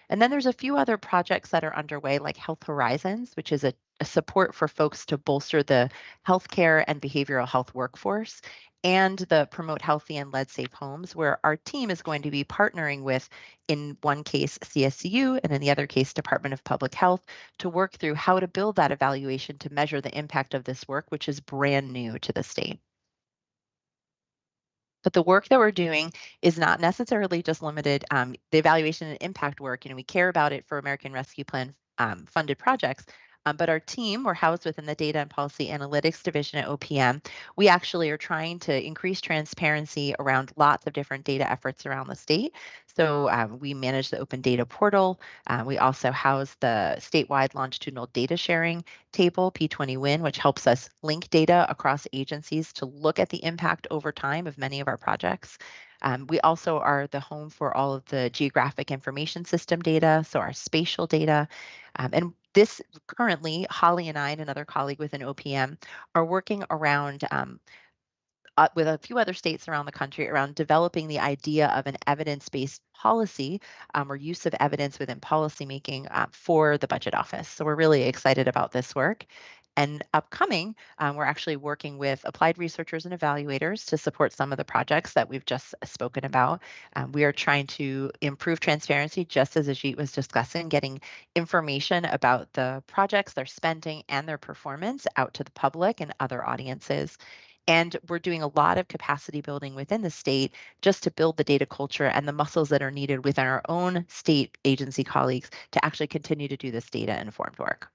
And then there's a few other projects that are underway, like Health Horizons, which is a support for folks to bolster the healthcare and behavioral health workforce, and the Promote Healthy and Lead Safe Homes, where our team is going to be partnering with, in one case, CSCU, and in the other case, Department of Public Health, to work through how to build that evaluation to measure the impact of this work, which is brand new to the state. But the work that we're doing is not necessarily just limited, the evaluation and impact work, we care about it for American Rescue Plan funded projects, but our team, we're housed within the Data and Policy Analytics Division at OPM. We actually are trying to increase transparency around lots of different data efforts around the state. So we manage the Open Data Portal. We also house the statewide longitudinal data sharing table, P20WIN, which helps us link data across agencies to look at the impact over time of many of our projects. We also are the home for all of the geographic information system data, so our spatial data. And this currently, Holly and I and another colleague within OPM are working around with a few other states around the country around developing the idea of an evidence-based policy or use of evidence within policymaking for the budget office. So we're really excited about this work. And upcoming, we're actually working with applied researchers and evaluators to support some of the projects that we've just spoken about. We are trying to improve transparency, just as Ajit was discussing, getting information about the projects, their spending, and their performance out to the public and other audiences. And we're doing a lot of capacity building within the state just to build the data culture and the muscles that are needed within our own state agency colleagues to actually continue to do this data-informed work.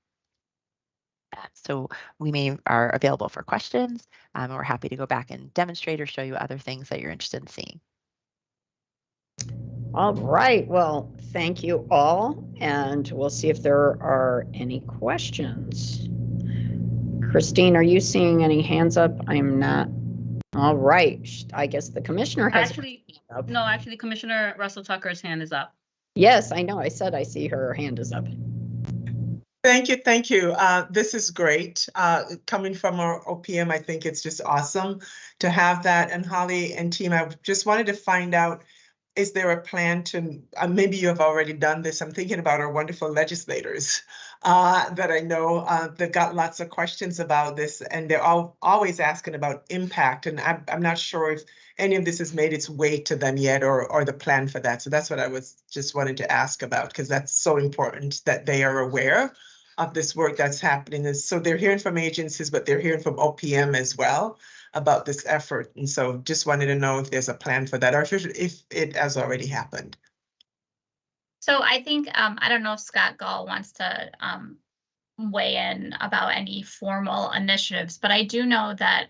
So we are available for questions, and we're happy to go back and demonstrate or show you other things that you're interested in seeing. All right, well, thank you all, and we'll see if there are any questions. Christine, are you seeing any hands up? I am not. All right, I guess the commissioner has. Actually, Commissioner Russell Tucker's hand is up. Yes, I know. I said I see her hand is up. Thank you. Thank you. This is great. Coming from our OPM, I think it's just awesome to have that. And Holly and team, I just wanted to find out, is there a plan to, maybe you have already done this, I'm thinking about our wonderful legislators that I know they've got lots of questions about this, and they're always asking about impact. And I'm not sure if any of this has made its way to them yet, or the plan for that. So that's what I was just wanting to ask about, because that's so important that they are aware of this work that's happening. So they're hearing from agencies, but they're hearing from OPM as well. about this effort. And so just wanted to know if there's a plan for that or if it has already happened. So I think, I don't know if Scott Gall wants to weigh in about any formal initiatives, but I do know that,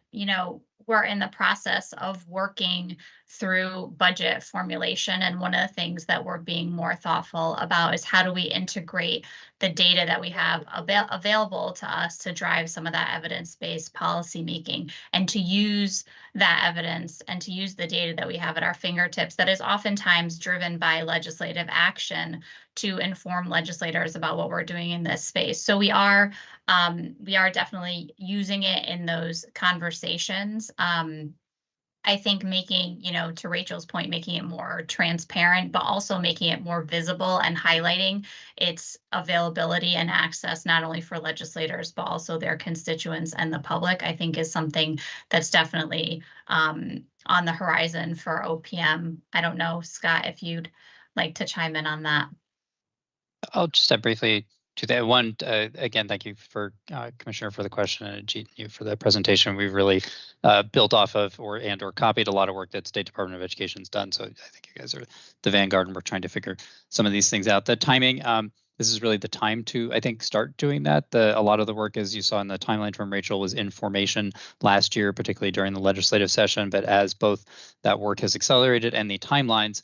we're in the process of working through budget formulation. And one of the things that we're being more thoughtful about is how do we integrate the data that we have available to us to drive some of that evidence-based policymaking, and to use that evidence and to use the data that we have at our fingertips that is oftentimes driven by legislative action to inform legislators about what we're doing in this space. So we are definitely using it in those conversations. I think making, to Rachel's point, making it more transparent, but also making it more visible and highlighting its availability and access, not only for legislators, but also their constituents and the public, I think is something that's definitely on the horizon for OPM. I don't know, Scott, if you'd like to chime in on that. I'll just step briefly to that one. Again, thank you for Commissioner for the question, and Jeet, you for the presentation. We've really built off of or copied a lot of work that State Department of Education's done. So I think you guys are the vanguard, and we're trying to figure some of these things out. The timing, this is really the time to, I think, start doing that. A lot of the work, as you saw in the timeline from Rachel, was in formation last year, particularly during the legislative session. But as both that work has accelerated and the timelines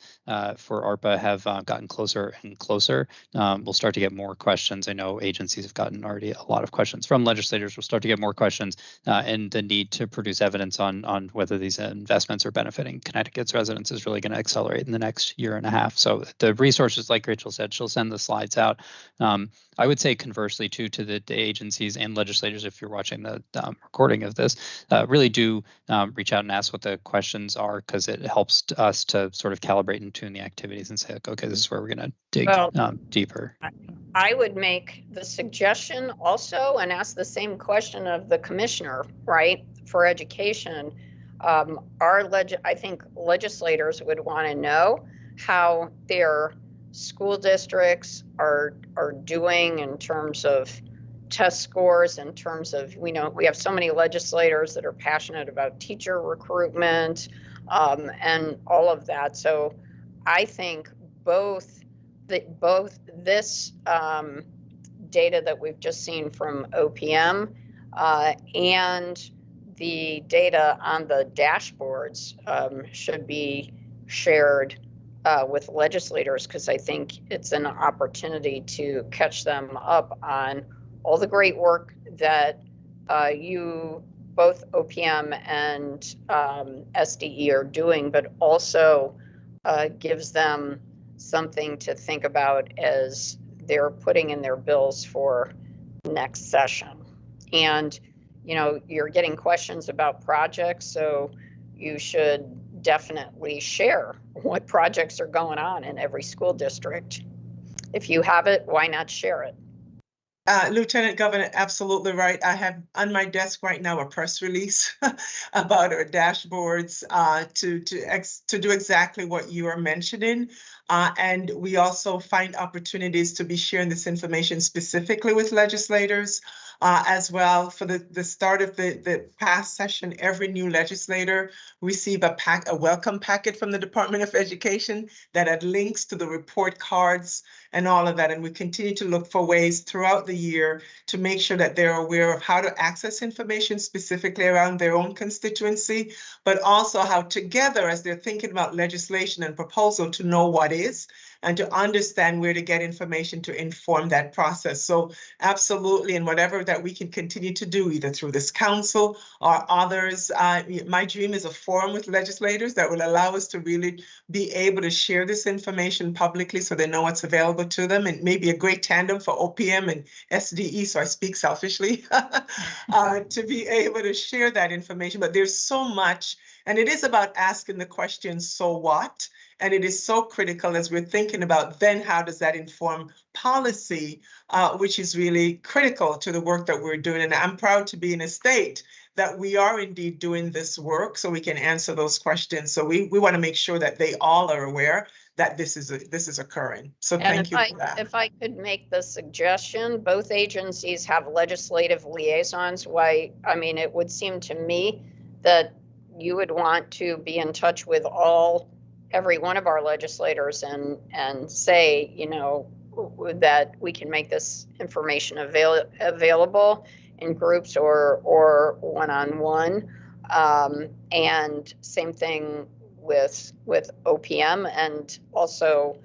for ARPA have gotten closer and closer, we'll start to get more questions. I know agencies have gotten already a lot of questions from legislators. We'll start to get more questions, and the need to produce evidence on whether these investments are benefiting Connecticut's residents is really going to accelerate in the next year and a half. So the resources, like Rachel said, she'll send the slides out. I would say conversely too to the agencies and legislators, if you're watching the recording of this, really do reach out and ask what the questions are, because it helps us to sort of calibrate and tune the activities and say, like, okay, this is where we're going to dig deeper. I would make the suggestion also and ask the same question of the commissioner, right, for education. I think legislators would want to know how their school districts are doing in terms of test scores, in terms of, we have so many legislators that are passionate about teacher recruitment and all of that. So I think both this data that we've just seen from OPM and the data on the dashboards should be shared with legislators, because I think it's an opportunity to catch them up on all the great work that you, both OPM and SDE, are doing, but also gives them something to think about as they're putting in their bills for next session. And, you're getting questions about projects, so you should definitely share what projects are going on in every school district. If you have it, why not share it? Lieutenant Governor, absolutely right. I have on my desk right now a press release about our dashboards to do exactly what you are mentioning. And we also find opportunities to be sharing this information specifically with legislators as well. For the start of the past session, every new legislator received a welcome packet from the Department of Education that had links to the report cards and all of that. And we continue to look for ways throughout the year to make sure that they're aware of how to access information specifically around their own constituency, but also how together, as they're thinking about legislation and proposal, to know what is and to understand where to get information to inform that process. So absolutely, and whatever that we can continue to do, either through this council or others, my dream is a forum with legislators that will allow us to really be able to share this information publicly so they know what's available to them, and maybe a great tandem for OPM and SDE, so I speak selfishly, to be able to share that information. But there's so much, and it is about asking the question, so what? And it is so critical as we're thinking about then how does that inform policy, which is really critical to the work that we're doing. And I'm proud to be in a state that we are indeed doing this work so we can answer those questions. So we want to make sure that they all are aware that this is occurring. So thank you for that. If I could make the suggestion, both agencies have legislative liaisons. It would seem to me that you would want to be in touch with every one of our legislators and say, you know, that we can make this information available in groups or one-on-one. And same thing with OPM, and also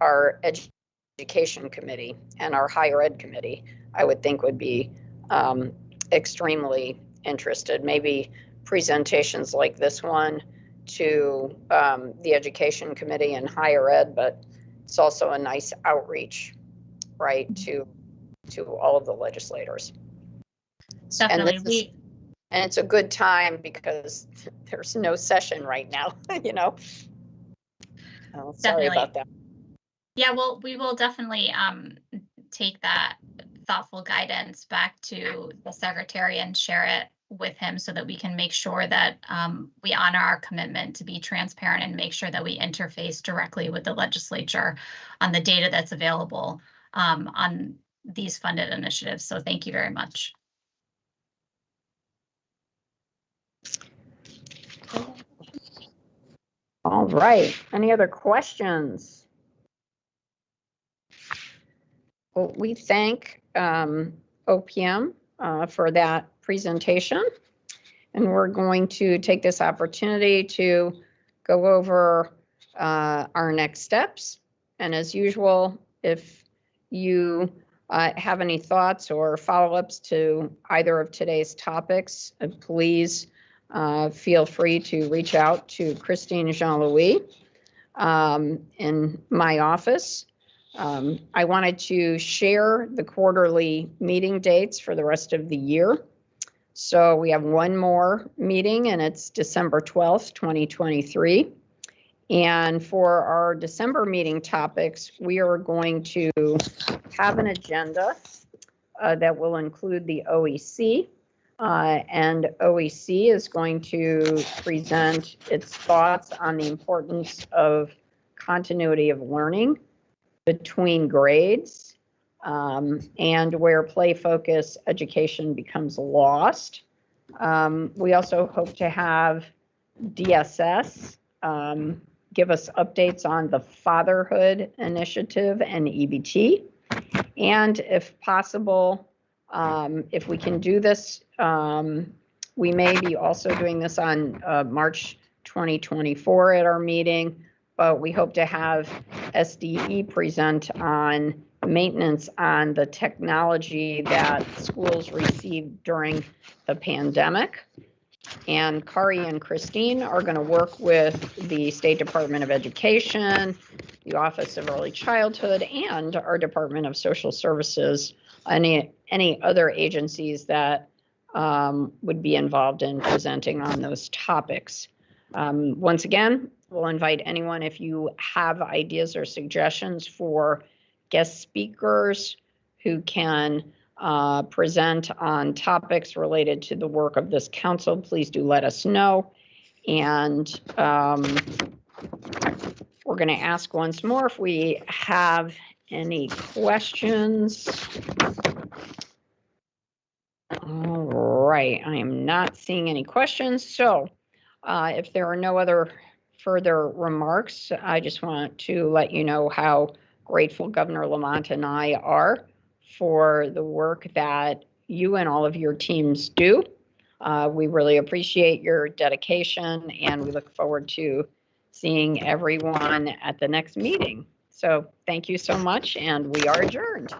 our education committee and our higher ed committee, I would think would be extremely interested. Maybe presentations like this one to the education committee and higher ed, but it's also a nice outreach, right, to all of the legislators. Definitely. And it's a good time because there's no session right now, you know. Oh, sorry about that. Yeah, well, we will definitely take that thoughtful guidance back to the secretary and share it with him so that we can make sure that we honor our commitment to be transparent and make sure that we interface directly with the legislature on the data that's available on these funded initiatives. So thank you very much. All right. Any other questions? Well, we thank OPM for that presentation, and we're going to take this opportunity to go over our next steps. And as usual, if you have any thoughts or follow-ups to either of today's topics, please feel free to reach out to Christine Jean-Louis in my office. I wanted to share the quarterly meeting dates for the rest of the year. So we have one more meeting, and it's December 12th, 2023. And for our December meeting topics, we are going to have an agenda that will include the OEC. And OEC is going to present its thoughts on the importance of continuity of learning between grades and where play focus education becomes lost. We also hope to have DSS give us updates on the Fatherhood Initiative and EBT. And if possible, if we can do this, we may be also doing this on March 2024 at our meeting, but we hope to have SDE present on maintenance on the technology that schools received during the pandemic. And Kari and Christine are going to work with the State Department of Education, the Office of Early Childhood, and our Department of Social Services, any other agencies that would be involved in presenting on those topics. Once again, we'll invite anyone, if you have ideas or suggestions for guest speakers who can present on topics related to the work of this council, please do let us know. And we're going to ask once more if we have any questions. All right, I am not seeing any questions. So if there are no other further remarks, I just want to let you know how grateful Governor Lamont and I are for the work that you and all of your teams do. We really appreciate your dedication, and we look forward to seeing everyone at the next meeting. So thank you so much, and we are adjourned.